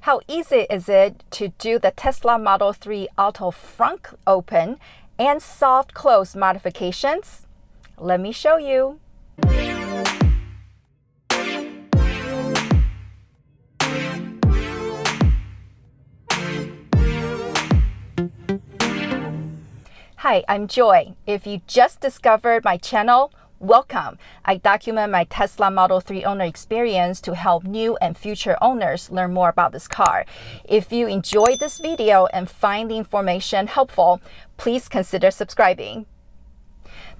How easy is it to do the Tesla Model 3 auto frunk open and soft close modifications? Let me show you. Hi, I'm Joy. If you just discovered my channel, welcome. I document my Tesla Model 3 owner experience to help new and future owners learn more about this car. If you enjoyed this video and find the information helpful, please consider subscribing.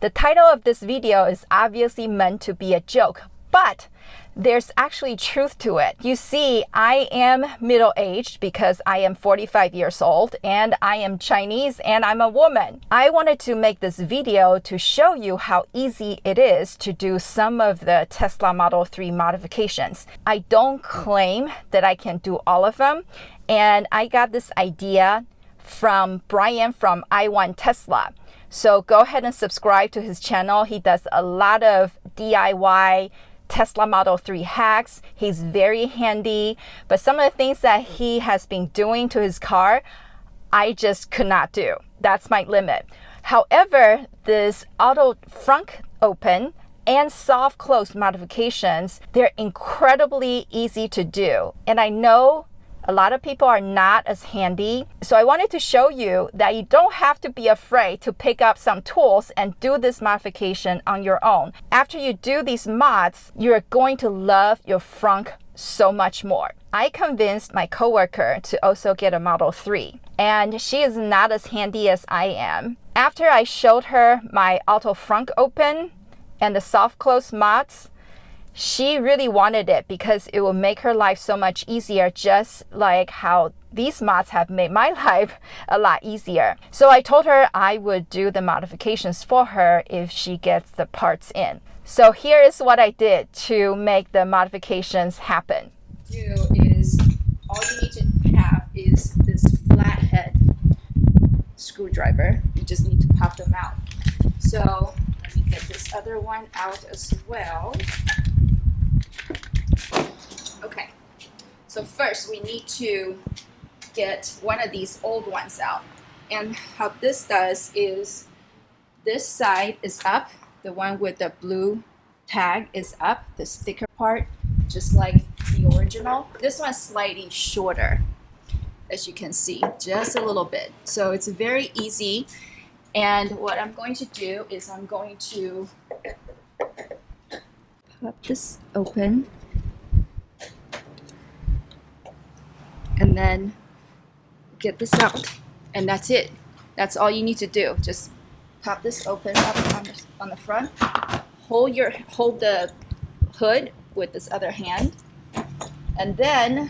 The title of this video is obviously meant to be a joke, but there's actually truth to it. You see, I am middle-aged because I am 45 years old and I am Chinese and I'm a woman. I wanted to make this video to show you how easy it is to do some of the Tesla Model 3 modifications. I don't claim that I can do all of them, and I got this idea from Brian from I Want Tesla. So go ahead and subscribe to his channel. He does a lot of DIY Tesla Model 3 hacks. He's very handy, but some of the things that he has been doing to his car, I just could not do. That's my limit. However, this auto frunk open and soft close modifications, they're incredibly easy to do. And I know a lot of people are not as handy. So I wanted to show you that you don't have to be afraid to pick up some tools and do this modification on your own. After you do these mods, you're going to love your frunk so much more. I convinced my coworker to also get a Model 3, and she is not as handy as I am. After I showed her my auto frunk open and the soft close mods, she really wanted it because it will make her life so much easier, just like how these mods have made my life a lot easier. So I told her I would do the modifications for her if she gets the parts in. So here is what I did to make the modifications happen. All you need to have is this flathead screwdriver. You just need to pop them out. So let me get this other one out as well. Okay, so first we need to get one of these old ones out. And how this does is this side is up, the one with the blue tag is up, the sticker part, just like the original. This one's slightly shorter, as you can see, just a little bit. So it's very easy. And what I'm going to do is I'm going to pop this open. And then get this out, and that's it. That's all you need to do. Just pop this open up on the front. Hold the hood with this other hand, and then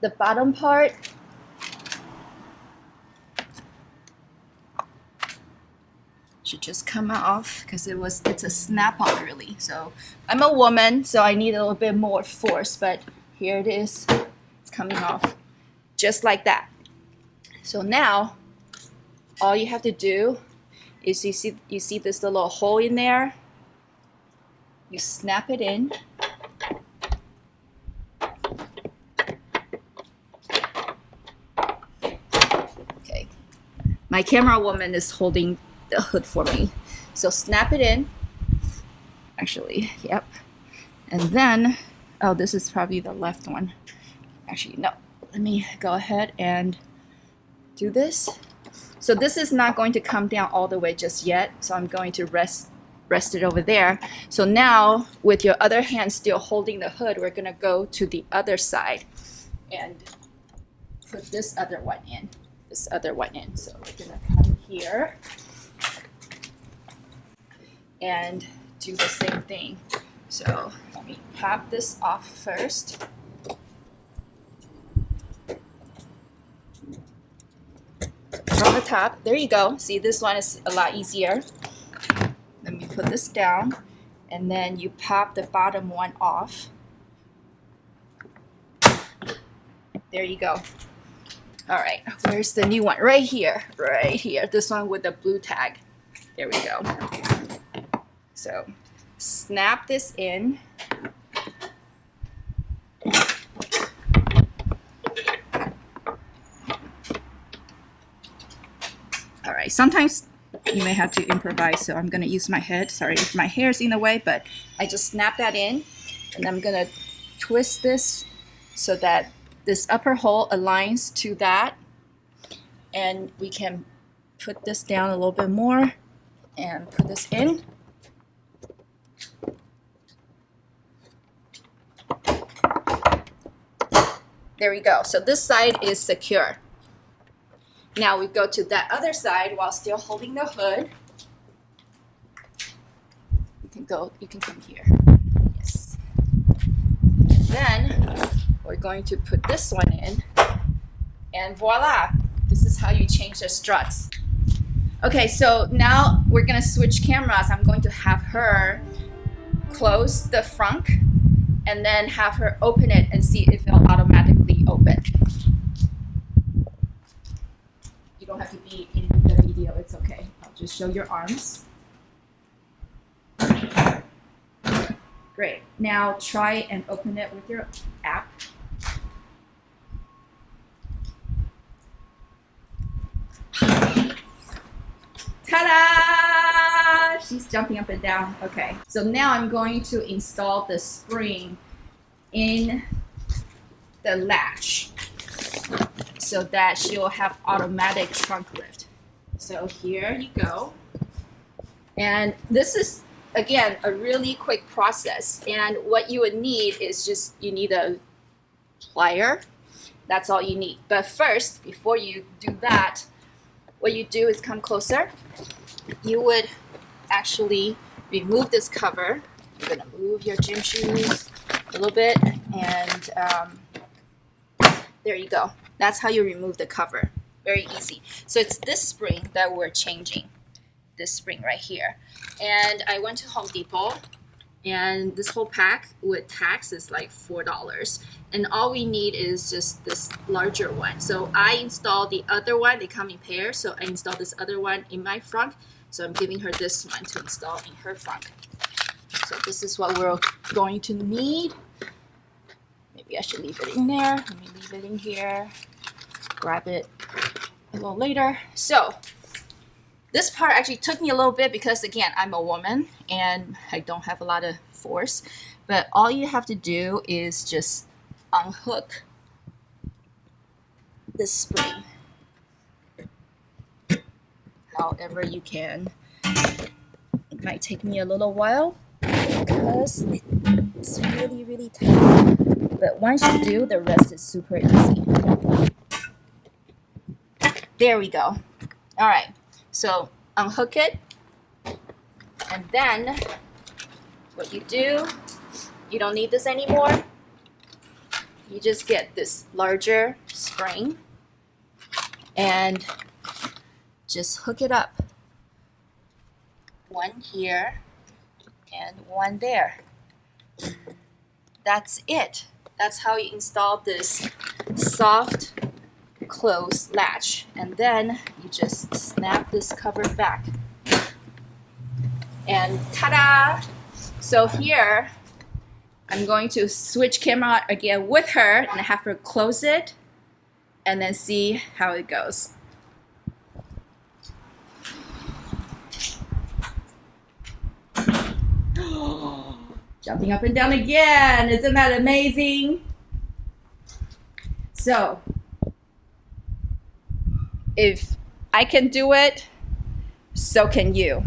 the bottom part should just come off because it's a snap-on really. So I'm a woman, so I need a little bit more force, but here it is. It's coming off just like that. So now all you have to do is you see this little hole in there. You snap it in. Okay. My camera woman is holding the hood for me. So snap it in. Actually, yep. And then oh, this is probably the left one. Actually, no. Let me go ahead and do this. So this is not going to come down all the way just yet. So I'm going to rest it over there. So now, with your other hand still holding the hood, we're gonna go to the other side and put this other one in. So we're gonna come here and do the same thing. So let me pop this off first. From the top, there you go. See, this one is a lot easier. Let me put this down, and then you pop the bottom one off. There you go. All right, where's the new one? Right here, this one with the blue tag. There we go. So snap this in. All right, sometimes you may have to improvise, so I'm gonna use my head. Sorry if my hair is in the way, but I just snap that in, and I'm gonna twist this so that this upper hole aligns to that, and we can put this down a little bit more and put this in. There we go. So this side is secure. Now we go to that other side while still holding the hood. You can come here. Yes. And then we're going to put this one in, and voila, this is how you change the struts. Okay, so now we're gonna switch cameras. I'm going to have her close the frunk and then have her open it and see if it'll automatically open. You don't have to be in the video, it's okay. I'll just show your arms. Great. Now try and open it with your app. Ta-da! She's jumping up and down. Okay. So now I'm going to install the spring in the latch so that she'll have automatic trunk lift. So here you go. And this is, again, a really quick process. And what you would need is just, you need a plier. That's all you need. But first, before you do that, what you do is come closer. You would actually remove this cover. You're gonna move your gym shoes a little bit, and there you go. That's how you remove the cover. Very easy. So it's this spring that we're changing. This spring right here. And I went to Home Depot, and this whole pack with tax is like $4. And all we need is just this larger one. So I installed the other one. They come in pairs. So I installed this other one in my frunk. So I'm giving her this one to install in her frunk. So this is what we're going to need. Maybe I should leave it in there. Let me leave it in here. Grab it a little later. So this part actually took me a little bit because, again, I'm a woman and I don't have a lot of force. But all you have to do is just unhook this spring however you can. It might take me a little while because it's really, really tight. But once you do, the rest is super easy. There we go. All right. So unhook it, and then what you do, you don't need this anymore. You just get this larger spring and just hook it up. One here and one there. That's it. That's how you install this soft close latch, and then you just snap this cover back, and ta-da! So here I'm going to switch camera again with her and have her close it and then see how it goes. Jumping up and down again. Isn't that amazing? So if I can do it, so can you.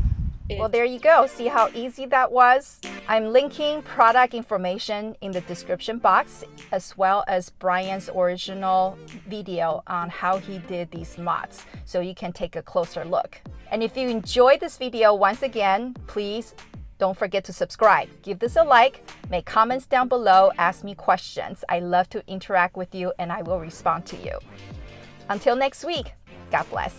Well, there you go. See how easy that was? I'm linking product information in the description box, as well as Brian's original video on how he did these mods, so you can take a closer look. And if you enjoyed this video, once again, please don't forget to subscribe. Give this a like, make comments down below, ask me questions. I love to interact with you and I will respond to you. Until next week, God bless.